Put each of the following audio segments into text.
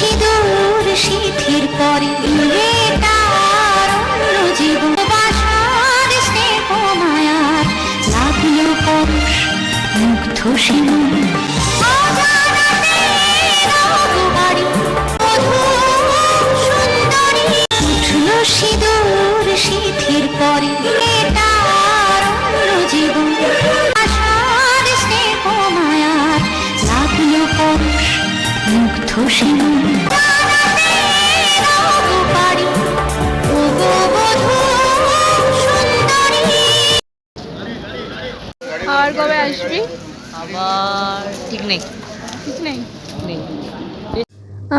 সিঁদুর সিথির পরে তার অন্য জীবন বাসার স্নেহ মায়ার লাগলো পরশ মুগ্ধ শিমুল অজানাতে রঘুবাড়ি সুন্দরী উঠল সিঁদুর সিথির পরে তার অন্য জীবন বাসার স্নেহ মায়ার লাগলো পরশ মুগ্ধ শিমুল আর কবে আসবি? আবার ঠিক নেই। ঠিক নেই।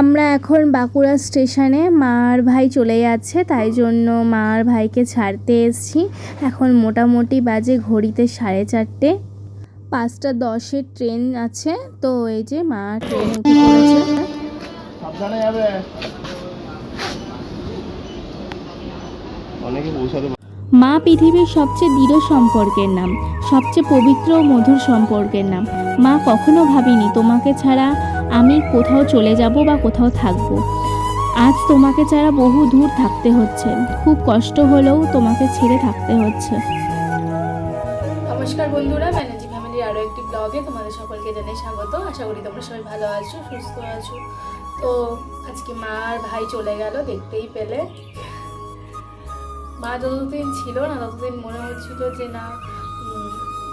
আমরা এখন বাঁকুড়া স্টেশনে, মা আর ভাই চলে যাচ্ছে, তাই জন্য মা আর ভাইকে ছাড়তে এসেছি। এখন মোটামুটি বাজে ঘড়িতে 4:30, 5:10 ট্রেন আছে। তো এই যে মা ট্রেনে উঠে পড়েছে। সাবধানে যাবে, অনেকে পৌঁছাতে। মা পৃথিবীর সবচেয়ে দৃঢ় সম্পর্কের নাম, সবচেয়ে পবিত্র ও মধুর সম্পর্কের নাম। মা, কখনো ভাবিনি তোমাকে ছাড়া আমি কোথাও চলে যাব বা কোথাও থাকব। আজ তোমাকে ছাড়া বহু দূর থাকতে হচ্ছে, খুব কষ্ট হলেও তোমাকে ছেড়ে থাকতে হচ্ছে। নমস্কার বন্ধুরা, ব্যানার্জি ফ্যামিলির আরও একটি ব্লগে তোমাদের সকলকে জানাই স্বাগত। আশা করি তোমরা সবাই ভালো আছো, সুস্থ আছো। তো আজকে মা আর ভাই চলে গেল, দেখতেই পেলে। মা যতদিন ছিল না ততদিন মনে হচ্ছিল যে না,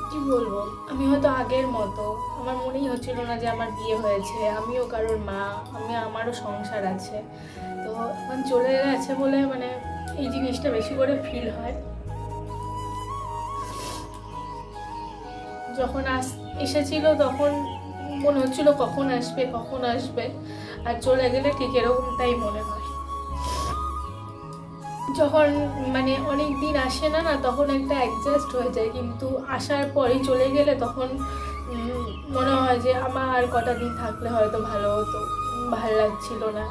কি বলবো, আমি হয়তো আগের মতো, আমার মনেই হচ্ছিল না যে আমার বিয়ে হয়েছে, আমিও কারোর মা, আমারও সংসার আছে। তো এখন চলে গেছে বলে মানে এই জিনিসটা বেশি করে ফিল হয়। যখন এসেছিল তখন মনে হচ্ছিল কখন আসবে কখন আসবে, আর চলে গেলে ঠিক এরকমটাই মনে হয়। যখন মানে অনেক দিন আসে না তখন একটা অ্যাডজাস্ট হয়ে যায়, কিন্তু আসার পরেই চলে গেলে তখন মনে হয় যে আমার আর কটা দিন থাকলে হয়তো ভালো হতো, ভালো লাগছিল না,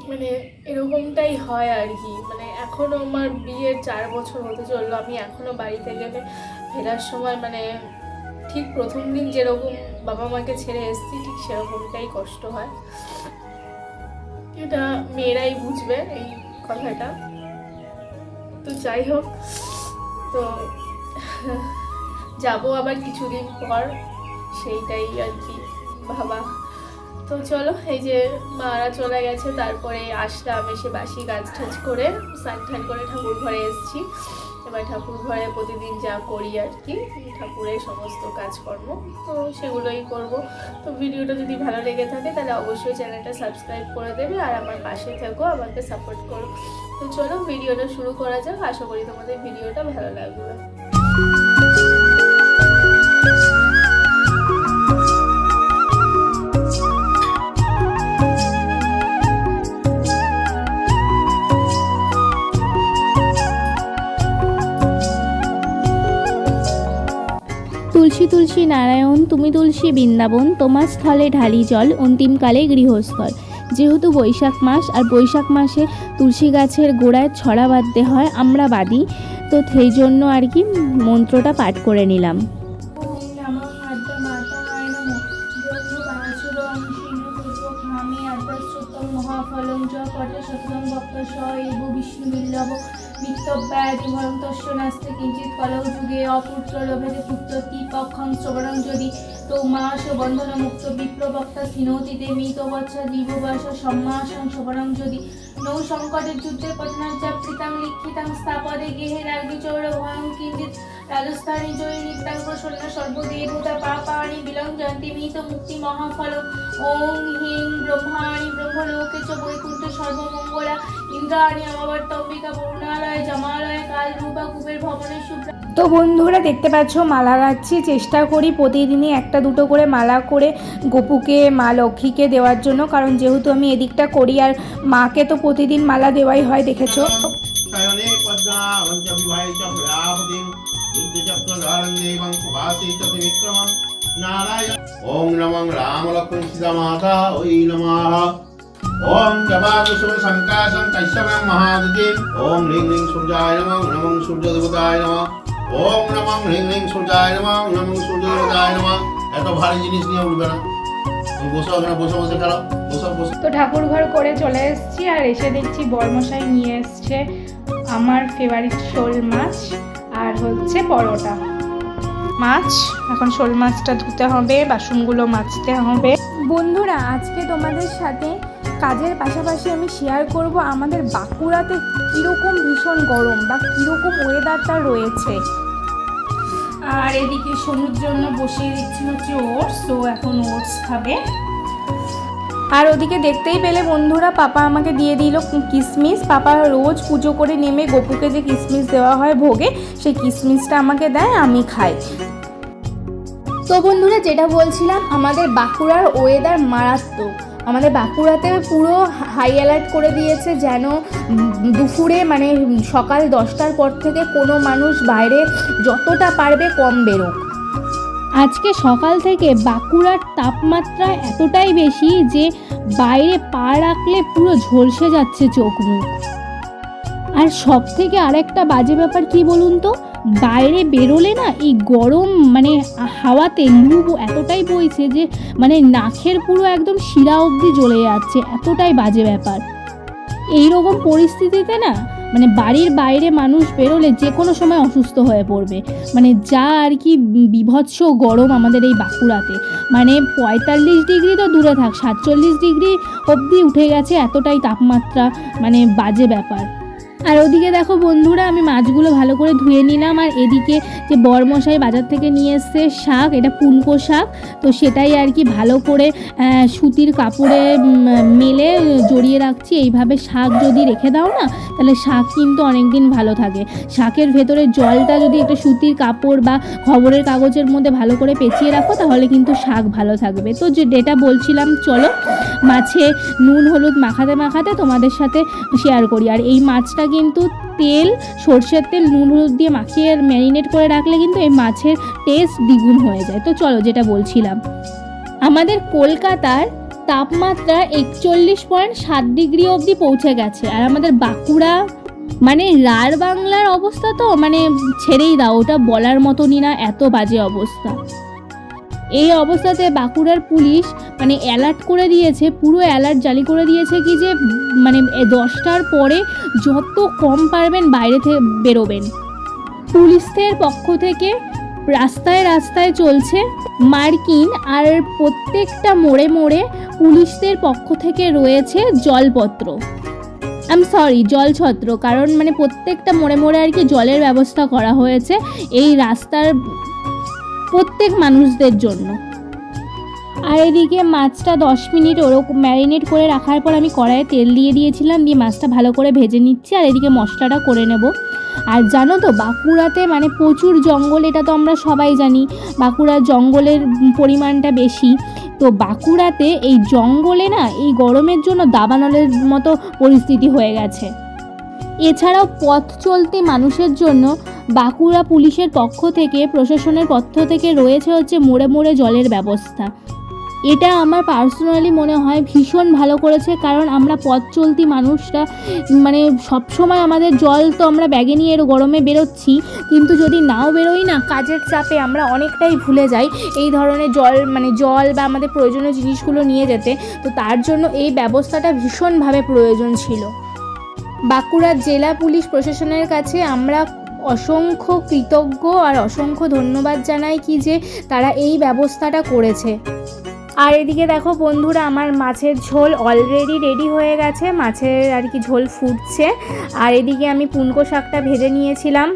মানে এরকমটাই হয় আর কি। মানে এখনও আমার বিয়ের 4 বছর হতে চললো, আমি এখনও বাড়িতে গেলে ফেরার সময় মানে ঠিক প্রথম দিন যেরকম বাবা মাকে ছেড়ে এসেছি ঠিক সেরকমটাই কষ্ট হয়। এটা মেয়েরাই বুঝবে এই কথাটা। তো যাই হোক, তো যাবো আবার কিছুদিন পর, সেইটাই আর কি ভাবা। তো চলো, এই যে মারা চলে গেছে, তারপরে আসলাম, এসে বাসি কাজ টাজ করে স্নান টান করে ঠাকুর ঘরে এসেছি। এবার ঠাকুর ঘরে প্রতিদিন যা করি আর কি, ঠাকুরের সমস্ত কাজকর্ম, তো সেগুলোই করব। তো ভিডিওটা যদি ভালো লেগে থাকে তাহলে অবশ্যই চ্যানেলটা সাবস্ক্রাইব করে দেবে আর আমার পাশে থেকো, আমাকে সাপোর্ট করো। তো চলো ভিডিওটা শুরু করা যাক, আশা করি তোমাদের ভিডিওটা ভালো লাগবে। তুলসী তুলসী নারায়ণ, তুমি তুলসী বৃন্দাবন, তোমার স্থলে ঢালি জল, অন্তিমকালে গৃহস্থল। যেহেতু বৈশাখ মাস, আর বৈশাখ মাসে তুলসী গাছের গোড়ায় ছড়া বাঁধতে হয়, আমরা বাঁধি, তো সেই জন্য আর কি মন্ত্রটা পাঠ করে নিলাম। কিঞ্চিত কলৌ যুগে অপুত্র লোভেতে পুত্রতি পক্ষং শ্রবণং যদি তো মাস বন্ধন মুক্ত বিপ্রবক্তা সিনতিতে মৃত বৎসা জীববাস সম্মাসং শ্রবণং যদি নৌ সংকটের যুদ্ধে পঠনার্যাপ্তিতাং লিখিতাং স্থাপদে গেহে রাজ্ঞী চৌর ভয়ং কিঞ্চিত রাজস্থানী জয়ী নিত্যাং প্রসন্ন সর্বদেবতা পাপানি বিলঞ্জন্তি মৃত মুক্তি মহাফল ওং হিং ব্রহ্মাণি ব্রহ্মলোকে চ বৈকুণ্ঠ সর্বমঙ্গলা ইন্দ্রাণী অমাবর্তম্বিকা বর্ণালয় জমালয় কাল রূপা কুবের ভবনে শুভ্রা। তো বন্ধুরা দেখতে পাচ্ছ মালা গাচ্ছি, চেষ্টা করি প্রতিদিনই একটা দুটো করে মালা করে গোপুকে মা লক্ষ্মীকে দেওয়ার জন্য, কারণ যেহেতু আমি এদিকটা করি আর মাকে তো প্রতিদিন মালা দেওয়াই হয়, দেখেছো। ওম নমঃ রাম লক্ষ্মণ সীতা মাতা ওই নমঃ। ওম জবাকুসুম সংকাশং কৈশবং মহাদুতিম। ওম হ্রিং হ্রিং সূর্যায় নমঃ, নমঃ সূর্য দেবতায় নমঃ। ওম নমঃ হ্রিং হ্রিং সূর্যায় নমঃ, নমঃ সূর্য দেবতায় নমঃ। এত ভারী জিনিস নিয়ে উঠবে না, তুমি বসো, ওখানে বসে বসে খেলো, বসো বসো। তো ঠাকুর ঘর করে চলে এসেছি, আর এসে দেখছি বরমশাই নিয়ে এসছে আমার ফেভারিট শোল মাছ আর হচ্ছে পরোটা। মাছ এখন শোল মাছটা ধুতে হবে, বাসনগুলো মাজতে হবে। বন্ধুরা, আজকে তোমাদের সাথে কাজের পাশাপাশি আমি শেয়ার করব আমাদের বাঁকুড়াতে কীরকম ভীষণ গরম বা কীরকম ওয়েদারটা রয়েছে। আর এদিকে সোনুর জন্য বসিয়ে দিচ্ছি হচ্ছে ওটস, তো এখন ওটস খাবে। আর ওদিকে দেখতেই পেলে বন্ধুরা, পাপা আমাকে দিয়ে দিল কিশমিশ। পাপা রোজ পুজো করে নেমে গপুকে যে কিশমিশ দেওয়া হয় ভোগে, সেই কিশমিশটা আমাকে দেয়, আমি খাই। তো বন্ধুরা, যেটা বলছিলাম, আমাদের বাঁকুড়ার ওয়েদার মারাত্মক। আমাদের বাঁকুড়াতে পুরো হাই অ্যালার্ট করে দিয়েছে, যেন দুপুরে মানে সকাল 10টার পর থেকে কোনো মানুষ বাইরে যতটা পারবে কম বেরোক। আজকে সকাল থেকে বাঁকুড়ার তাপমাত্রা এতটাই বেশি যে বাইরে পা রাখলে পুরো ঝলসে যাচ্ছে চোখ মুখ। আর সব থেকে আরেকটা বাজে ব্যাপার কি বলুন তো, বাইরে বেরোলে না এই গরম মানে হাওয়াতে লু এতটাই বইছে যে মানে নাকের পুরো একদম শিরা অবধি জ্বলে যাচ্ছে, এতটাই বাজে ব্যাপার। এই রকম পরিস্থিতিতে না মানে বাড়ির বাইরে মানুষ বেরোলে যে কোনো সময় অসুস্থ হয়ে পড়বে। মানে যা আর কি বিভৎস গরম আমাদের এই বাঁকুড়াতে, মানে 45 ডিগ্রি তো দূরে থাক, 47 ডিগ্রি অবধি উঠে গেছে, এতটাই তাপমাত্রা, মানে বাজে ব্যাপার। আর ওদিকে দেখো বন্ধুরা, আমি মাছগুলো ভালো করে ধুয়ে নিলাম। আর এদিকে যে বরমশাই বাজার থেকে নিয়ে এসছে শাক, এটা পুনকো শাক, তো সেটাই আর কি ভালো করে সুতির কাপড়ে মেলে জড়িয়ে রাখছি। এইভাবে শাক যদি রেখে দাও না, তাহলে শাক কিন্তু অনেক দিন ভালো থাকে। শাকের ভেতরে জলটা যদি একটা সুতির কাপড় বা খবরের কাগজের মধ্যে ভালো করে পেঁচিয়ে রাখো, তাহলে কিন্তু শাক ভালো থাকবে। তো যেটা বলছিলাম, চলো মাছে নুন হলুদ মাখাতে মাখাতে তোমাদের সাথে শেয়ার করি। আর এই মাছটা কিন্তু তেল, সর্ষের তেল, নুন হলুদ দিয়ে মাখিয়ে ম্যারিনেট করে রাখলে কিন্তু এই মাছের টেস্ট দ্বিগুণ হয়ে যায়। তো চলো, যেটা বলছিলাম, আমাদের কলকাতার তাপমাত্রা 41.7 ডিগ্রি অবধি পৌঁছে গেছে। আর আমাদের বাঁকুড়া মানে রাঢ় বাংলার অবস্থা তো মানে ছেড়েই দাও, ওটা বলার মতনই না, এত বাজে অবস্থা। এই অবস্থাতে বাঁকুড়ার পুলিশ মানে অ্যালার্ট করে দিয়েছে, পুরো অ্যালার্ট জারি করে দিয়েছে কি যে মানে 10টার পরে যত কম পারবেন বাইরে থেকে বেরোবেন। পুলিশদের পক্ষ থেকে রাস্তায় রাস্তায় চলছে মার্কিং, আর প্রত্যেকটা মোড়ে মোড়ে পুলিশদের পক্ষ থেকে রয়েছে জলপত্র, জলছত্র, কারণ মানে প্রত্যেকটা মোড়ে মোড়ে আর কি জলের ব্যবস্থা করা হয়েছে এই রাস্তার প্রত্যেক মানুষদের জন্য। আর এদিকে মাছটা 10 মিনিট ওরকম ম্যারিনেট করে রাখার পর আমি কড়াইয়ে তেল দিয়ে দিয়েছিলাম, দিয়ে মাছটা ভালো করে ভেজে নিচ্ছি। আর এদিকে মশলাটা করে নেব। আর জানো তো, বাঁকুড়াতে মানে প্রচুর জঙ্গল, এটা তো আমরা সবাই জানি, বাঁকুড়ার জঙ্গলের পরিমাণটা বেশি। তো বাঁকুড়াতে এই জঙ্গলে না এই গরমের জন্য দাবানলের মতো পরিস্থিতি হয়ে গেছে। এছাড়াও পথ চলতি মানুষের জন্য বাঁকুড়া পুলিশের পক্ষ থেকে, প্রশাসনের পক্ষ থেকে রয়েছে হচ্ছে মোড়ে মোড়ে জলের ব্যবস্থা। এটা আমার পার্সোনালি মনে হয় ভীষণ ভালো করেছে, কারণ আমরা পথ চলতি মানুষরা মানে সবসময় আমাদের জল তো আমরা ব্যাগে নিয়ে গরমে বেরোচ্ছি, কিন্তু যদি নাও বেরোই না, কাজের চাপে আমরা অনেকটাই ভুলে যাই এই ধরনের জল বা আমাদের প্রয়োজনীয় জিনিসগুলো নিয়ে যেতে। তো তার জন্য এই ব্যবস্থাটা ভীষণভাবে প্রয়োজন ছিল। বাঁকুড়া জেলা পুলিশ প্রশাসনের কাছে আমরা অসংখ্য কৃতজ্ঞ আর অসংখ্য ধন্যবাদ জানাই কি যে তারা এই ব্যবস্থাটা করেছে। আর এদিকে দেখো বন্ধুরা, আমার মাছের ঝোল অলরেডি রেডি হয়ে গেছে, মাছের আর কি ঝোল ফুটছে। আর এদিকে আমি পুনকো শাকটা ভেজে নিয়েছিলাম,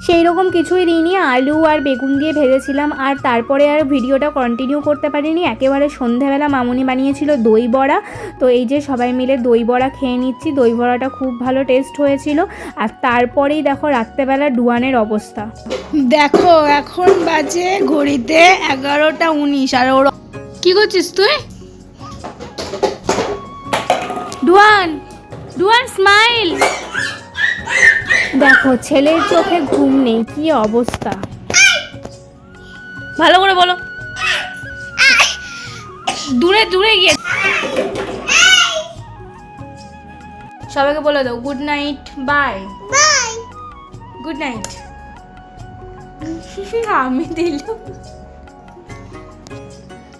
সেই রকম কিছুই দিইনি, আলু আর বেগুন দিয়ে ভেজেছিলাম। আর তারপরে আর ভিডিওটা কন্টিনিউ করতে পারিনি, একেবারে সন্ধেবেলা মামুনি বানিয়েছিল দই বড়া। তো এই যে সবাই মিলে দই বড়া খেয়ে নিচ্ছি, দই বড়াটা খুব ভালো টেস্ট হয়েছিল। আর তারপরেই দেখো রাত্রেবেলা ডুয়ানের অবস্থা দেখো, এখন বাজে ঘড়িতে 11টা 19। আর ওর কি করছিস তুই? ডুয়ান স্মাইল। দেখো ছেলের চোখে ঘুম নেই, কি অবস্থা, ভালো করে বলো, দূরে দূরে গিয়ে সবাইকে বলে দাও good night, bye good night. আমি দিলাম।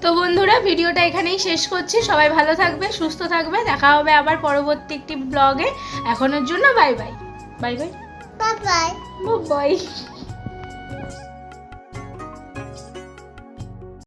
তো বন্ধুরা ভিডিওটা এখানেই শেষ করছি, সবাই ভালো থাকবে, সুস্থ থাকবে, দেখা হবে আবার পরবর্তী একটি ব্লগে। এখনের জন্য bye bye. Bye bye bye bye.